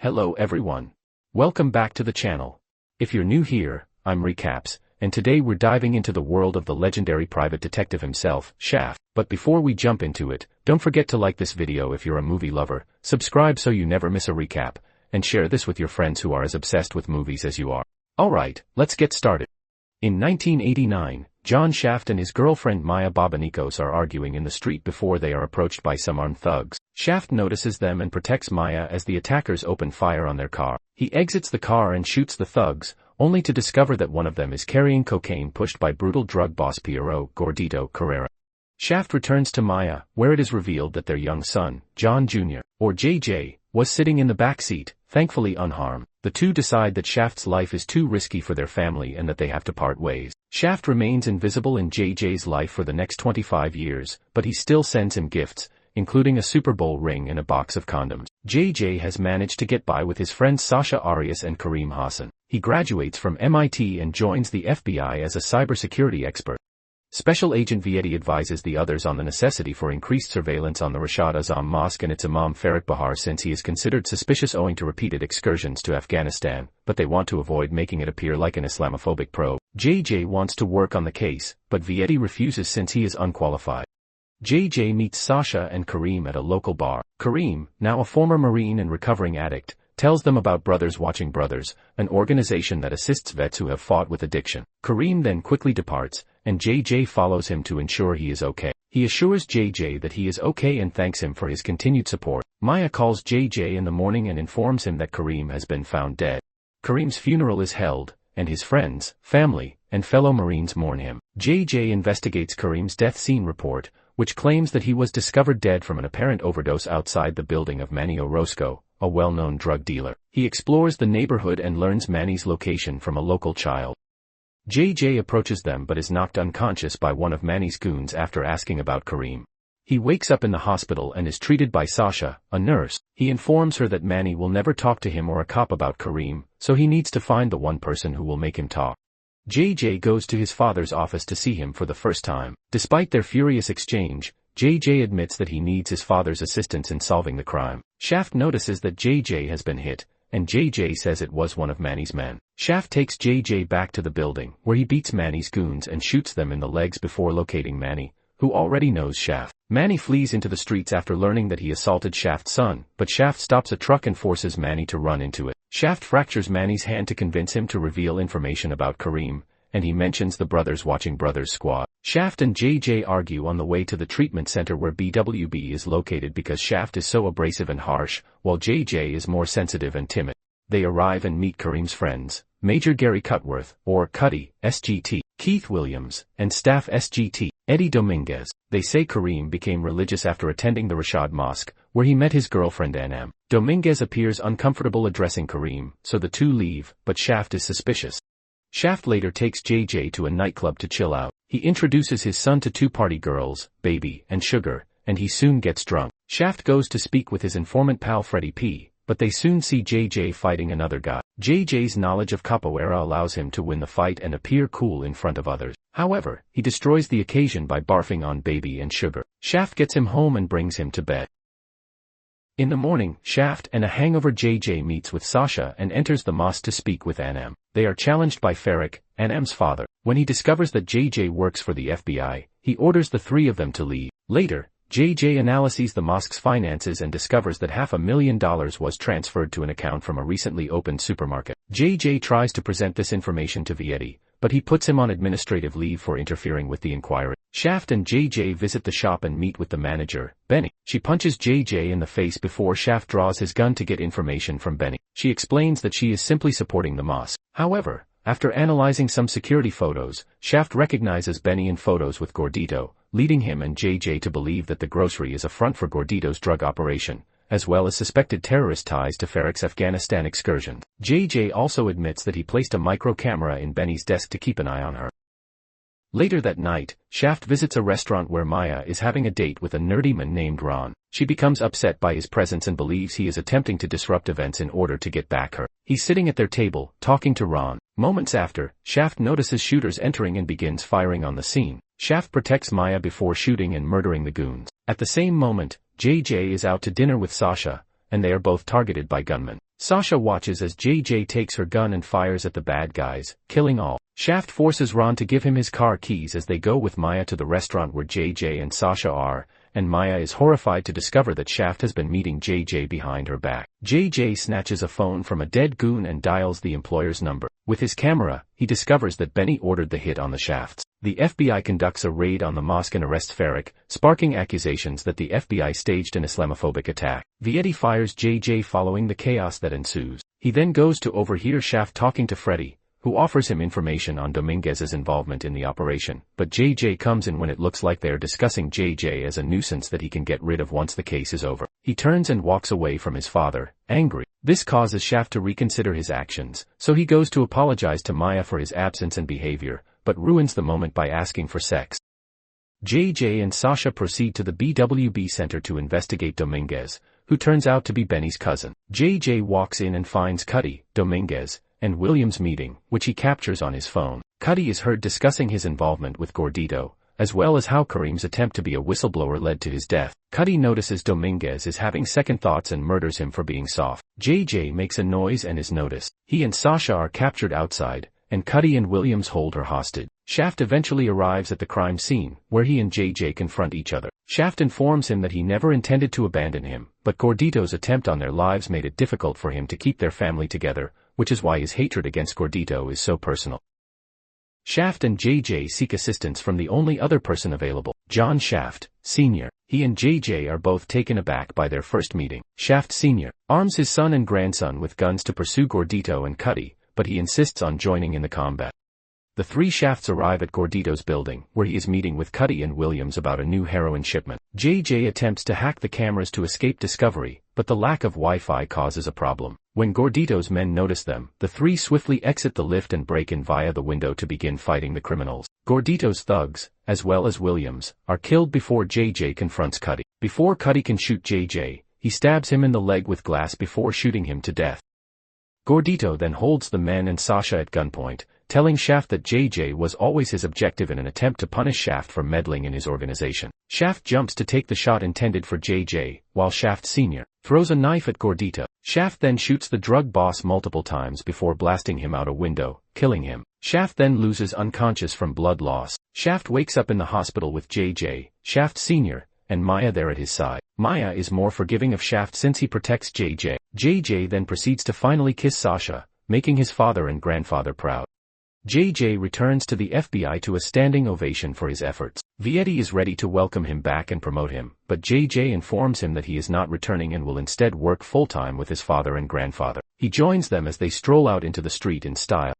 Hello everyone. Welcome back to the channel. If you're new here, I'm Recaps, and today we're diving into the world of the legendary private detective himself, Shaft. But before we jump into it, don't forget to like this video if you're a movie lover, subscribe so you never miss a recap, and share this with your friends who are as obsessed with movies as you are. Alright, let's get started. In 1989, John Shaft and his girlfriend Maya Bobanicos are arguing in the street before they are approached by some armed thugs. Shaft notices them and protects Maya as the attackers open fire on their car. He exits the car and shoots the thugs, only to discover that one of them is carrying cocaine pushed by brutal drug boss Piero Gordito Carrera. Shaft returns to Maya, where it is revealed that their young son, John Jr., or JJ, was sitting in the back seat, thankfully unharmed. The two decide that Shaft's life is too risky for their family and that they have to part ways. Shaft remains invisible in JJ's life for the next 25 years, but he still sends him gifts, including a Super Bowl ring and a box of condoms. JJ has managed to get by with his friends Sasha Arias and Kareem Hassan. He graduates from MIT and joins the FBI as a cybersecurity expert. Special Agent Vietti advises the others on the necessity for increased surveillance on the Rashad Azam Mosque and its Imam Farid Bahar since he is considered suspicious owing to repeated excursions to Afghanistan, but they want to avoid making it appear like an Islamophobic probe. JJ wants to work on the case, but Vietti refuses since he is unqualified. JJ meets Sasha and Kareem at a local bar. Kareem, now a former Marine and recovering addict, tells them about Brothers Watching Brothers, an organization that assists vets who have fought with addiction. Kareem then quickly departs, and JJ follows him to ensure he is okay. He assures JJ that he is okay and thanks him for his continued support. Maya calls JJ in the morning and informs him that Kareem has been found dead. Kareem's funeral is held, and his friends, family, and fellow Marines mourn him. JJ investigates Kareem's death scene report, which claims that he was discovered dead from an apparent overdose outside the building of Manny Orozco, a well-known drug dealer. He explores the neighborhood and learns Manny's location from a local child. JJ approaches them but is knocked unconscious by one of Manny's goons after asking about Kareem. He wakes up in the hospital and is treated by Sasha, a nurse. He informs her that Manny will never talk to him or a cop about Kareem, so he needs to find the one person who will make him talk. JJ goes to his father's office to see him for the first time. Despite their furious exchange, JJ admits that he needs his father's assistance in solving the crime. Shaft notices that JJ has been hit, and JJ says it was one of Manny's men. Shaft takes JJ back to the building, where he beats Manny's goons and shoots them in the legs before locating Manny, who already knows Shaft. Manny flees into the streets after learning that he assaulted Shaft's son, but Shaft stops a truck and forces Manny to run into it. Shaft fractures Manny's hand to convince him to reveal information about Kareem, and he mentions the Brothers Watching Brothers squad. Shaft and JJ argue on the way to the treatment center where BWB is located because Shaft is so abrasive and harsh, while JJ is more sensitive and timid. They arrive and meet Kareem's friends, Major Gary Cutworth, or Cutty, SGT, Keith Williams, and Staff SGT, Eddie Dominguez. They say Kareem became religious after attending the Rashad Mosque, where he met his girlfriend Anam. Dominguez appears uncomfortable addressing Kareem, so the two leave, but Shaft is suspicious. Shaft later takes JJ to a nightclub to chill out. He introduces his son to two party girls, Baby and Sugar, and he soon gets drunk. Shaft goes to speak with his informant pal Freddie P., but they soon see JJ fighting another guy. JJ's knowledge of capoeira allows him to win the fight and appear cool in front of others. However, he destroys the occasion by barfing on Baby and Sugar. Shaft gets him home and brings him to bed. In the morning, Shaft and a hangover JJ meets with Sasha and enters the mosque to speak with Anam. They are challenged by Farik, Anam's father. When he discovers that JJ works for the FBI, he orders the three of them to leave. Later, JJ analyzes the mosque's finances and discovers that $500,000 was transferred to an account from a recently opened supermarket. JJ tries to present this information to Vietti, but he puts him on administrative leave for interfering with the inquiry. Shaft and JJ visit the shop and meet with the manager, Benny. She punches JJ in the face before Shaft draws his gun to get information from Benny. She explains that she is simply supporting the mosque. However, after analyzing some security photos, Shaft recognizes Benny in photos with Gordito, leading him and JJ to believe that the grocery is a front for Gordito's drug operation, as well as suspected terrorist ties to Farik's Afghanistan excursion. JJ also admits that he placed a micro camera in Benny's desk to keep an eye on her. Later that night, Shaft visits a restaurant where Maya is having a date with a nerdy man named Ron. She becomes upset by his presence and believes he is attempting to disrupt events in order to get back her. He's sitting at their table, talking to Ron. Moments after, Shaft notices shooters entering and begins firing on the scene. Shaft protects Maya before shooting and murdering the goons. At the same moment, JJ is out to dinner with Sasha, and they are both targeted by gunmen. Sasha watches as JJ takes her gun and fires at the bad guys, killing all. Shaft forces Ron to give him his car keys as they go with Maya to the restaurant where JJ and Sasha are, and Maya is horrified to discover that Shaft has been meeting JJ behind her back. JJ snatches a phone from a dead goon and dials the employer's number. With his camera, he discovers that Benny ordered the hit on the Shafts. The FBI conducts a raid on the mosque and arrests Farrick, sparking accusations that the FBI staged an Islamophobic attack. Vietti fires JJ following the chaos that ensues. He then goes to overhear Shaft talking to Freddy, who offers him information on Dominguez's involvement in the operation, but JJ comes in when it looks like they're discussing JJ as a nuisance that he can get rid of once the case is over. He turns and walks away from his father, angry. This causes Shaft to reconsider his actions, so he goes to apologize to Maya for his absence and behavior, but ruins the moment by asking for sex. JJ and Sasha proceed to the BWB Center to investigate Dominguez, who turns out to be Benny's cousin. JJ walks in and finds Cuddy, Dominguez, and Williams meeting, which he captures on his phone. Cuddy is heard discussing his involvement with Gordito, as well as how Kareem's attempt to be a whistleblower led to his death. Cuddy notices Dominguez is having second thoughts and murders him for being soft. JJ makes a noise and is noticed. He and Sasha are captured outside, and Cuddy and Williams hold her hostage. Shaft eventually arrives at the crime scene, where he and JJ confront each other. Shaft informs him that he never intended to abandon him, but Gordito's attempt on their lives made it difficult for him to keep their family together, which is why his hatred against Gordito is so personal. Shaft and JJ seek assistance from the only other person available, John Shaft, Sr. He and JJ are both taken aback by their first meeting. Shaft Sr. arms his son and grandson with guns to pursue Gordito and Cuddy, but he insists on joining in the combat. The three Shafts arrive at Gordito's building, where he is meeting with Cuddy and Williams about a new heroin shipment. JJ attempts to hack the cameras to escape discovery, but the lack of Wi-Fi causes a problem. When Gordito's men notice them, the three swiftly exit the lift and break in via the window to begin fighting the criminals. Gordito's thugs, as well as Williams, are killed before JJ confronts Cuddy. Before Cuddy can shoot JJ, he stabs him in the leg with glass before shooting him to death. Gordito then holds the men and Sasha at gunpoint, telling Shaft that JJ was always his objective in an attempt to punish Shaft for meddling in his organization. Shaft jumps to take the shot intended for JJ, while Shaft Sr. throws a knife at Gordito. Shaft then shoots the drug boss multiple times before blasting him out a window, killing him. Shaft then loses unconscious from blood loss. Shaft wakes up in the hospital with JJ, Shaft Sr., and Maya there at his side. Maya is more forgiving of Shaft since he protects JJ. JJ then proceeds to finally kiss Sasha, making his father and grandfather proud. JJ returns to the FBI to a standing ovation for his efforts. Vietti is ready to welcome him back and promote him, but JJ informs him that he is not returning and will instead work full-time with his father and grandfather. He joins them as they stroll out into the street in style.